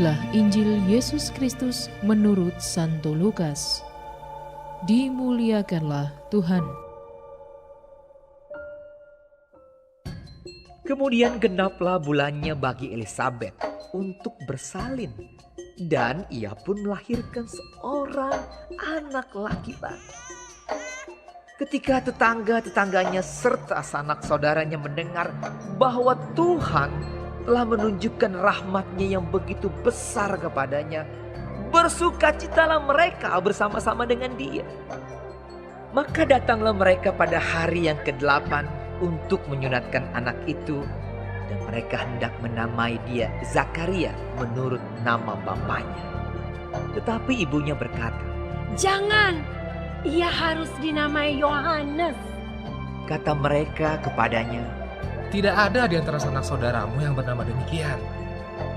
Inilah Injil Yesus Kristus menurut Santo Lukas. Dimuliakanlah Tuhan. Kemudian genaplah bulannya bagi Elisabet untuk bersalin, dan ia pun melahirkan seorang anak laki-laki. Ketika tetangga-tetangganya serta sanak saudaranya mendengar bahwa Tuhan telah menunjukkan rahmat-Nya yang begitu besar kepadanya, bersukacitalah mereka bersama-sama dengan dia. Maka datanglah mereka pada hari yang ke-8 untuk menyunatkan anak itu, dan mereka hendak menamai dia Zakaria menurut nama bapaknya. Tetapi ibunya berkata, "Jangan, ia harus dinamai Yohanes." Kata mereka kepadanya, "Tidak ada di antara sanak saudaramu yang bernama demikian."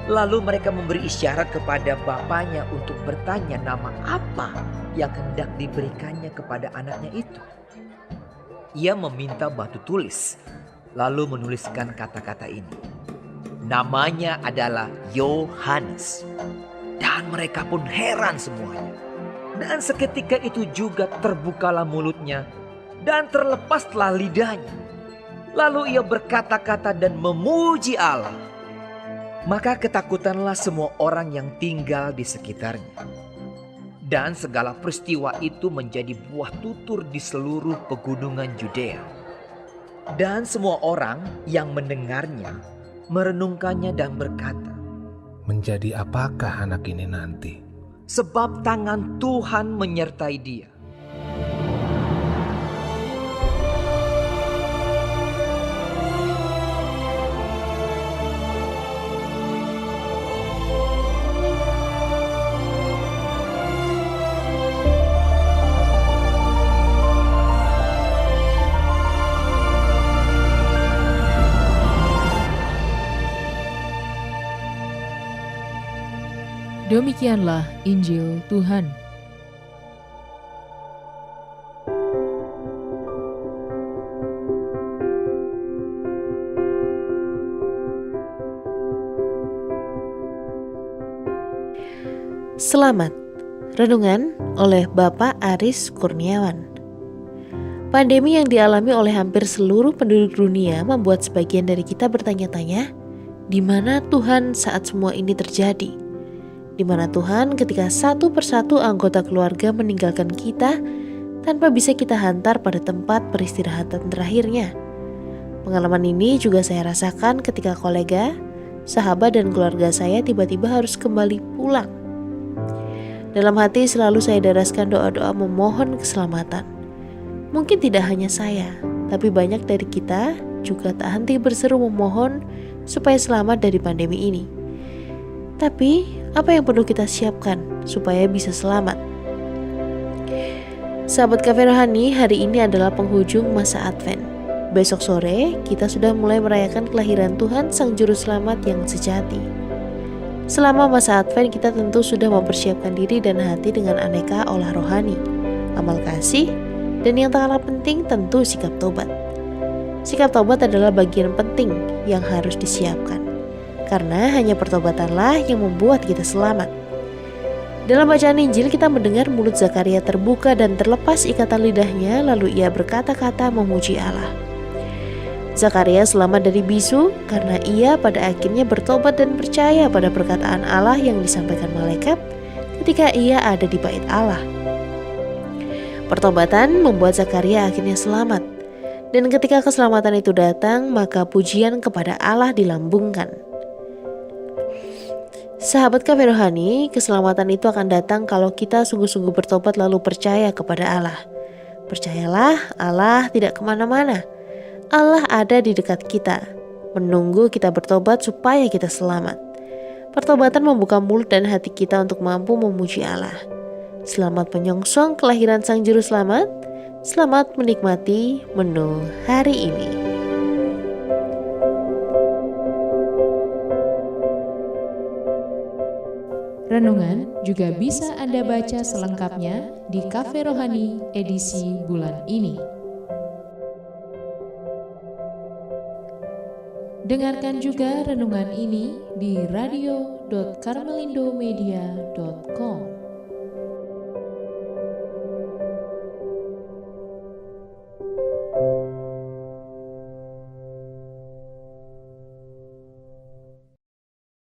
lalu mereka memberi isyarat kepada bapaknya untuk bertanya nama apa yang hendak diberikannya kepada anaknya itu. Ia meminta batu tulis, lalu menuliskan kata-kata ini. Namanya adalah Yohanes. Dan mereka pun heran semuanya. Dan seketika itu juga terbukalah mulutnya dan terlepaslah lidahnya. Lalu ia berkata-kata dan memuji Allah. Maka ketakutanlah semua orang yang tinggal di sekitarnya. Dan segala peristiwa itu menjadi buah tutur di seluruh pegunungan Yudea. Dan semua orang yang mendengarnya merenungkannya dan berkata, "Menjadi apakah anak ini nanti?" sebab tangan Tuhan menyertai dia. Demikianlah Injil Tuhan. Selamat. Renungan oleh Bapak Aris Kurniawan. Pandemi yang dialami oleh hampir seluruh penduduk dunia membuat sebagian dari kita bertanya-tanya, di mana Tuhan saat semua ini terjadi? Di mana Tuhan ketika satu persatu anggota keluarga meninggalkan kita tanpa bisa kita hantar pada tempat peristirahatan terakhirnya? Pengalaman ini juga saya rasakan ketika kolega, sahabat dan keluarga saya tiba-tiba harus kembali pulang. Dalam hati selalu saya daraskan doa-doa memohon keselamatan. Mungkin tidak hanya saya, tapi banyak dari kita juga tak henti berseru memohon supaya selamat dari pandemi ini. Tapi, apa yang perlu kita siapkan supaya bisa selamat? Sahabat Cafe Rohani, hari ini adalah penghujung masa Advent. Besok sore, kita sudah mulai merayakan kelahiran Tuhan Sang Juru Selamat yang sejati. Selama masa Advent, kita tentu sudah mempersiapkan diri dan hati dengan aneka olah rohani, amal kasih, dan yang tak kalah penting tentu sikap tobat. Sikap tobat adalah bagian penting yang harus disiapkan. Karena hanya pertobatanlah yang membuat kita selamat. Dalam bacaan Injil kita mendengar mulut Zakaria terbuka dan terlepas ikatan lidahnya, lalu ia berkata-kata memuji Allah. Zakaria selamat dari bisu karena ia pada akhirnya bertobat dan percaya pada perkataan Allah yang disampaikan malaikat ketika ia ada di bait Allah. Pertobatan membuat Zakaria akhirnya selamat. Dan ketika keselamatan itu datang, maka pujian kepada Allah dilambungkan. Sahabat Cafe Rohani, keselamatan itu akan datang kalau kita sungguh-sungguh bertobat lalu percaya kepada Allah. Percayalah, Allah tidak kemana-mana. Allah ada di dekat kita, menunggu kita bertobat supaya kita selamat. Pertobatan membuka mulut dan hati kita untuk mampu memuji Allah. Selamat menyongsong kelahiran Sang Juru Selamat. Selamat menikmati menu hari ini. Renungan juga bisa Anda baca selengkapnya di Cafe Rohani edisi bulan ini. Dengarkan juga renungan ini di radio www.karmelindomedia.com.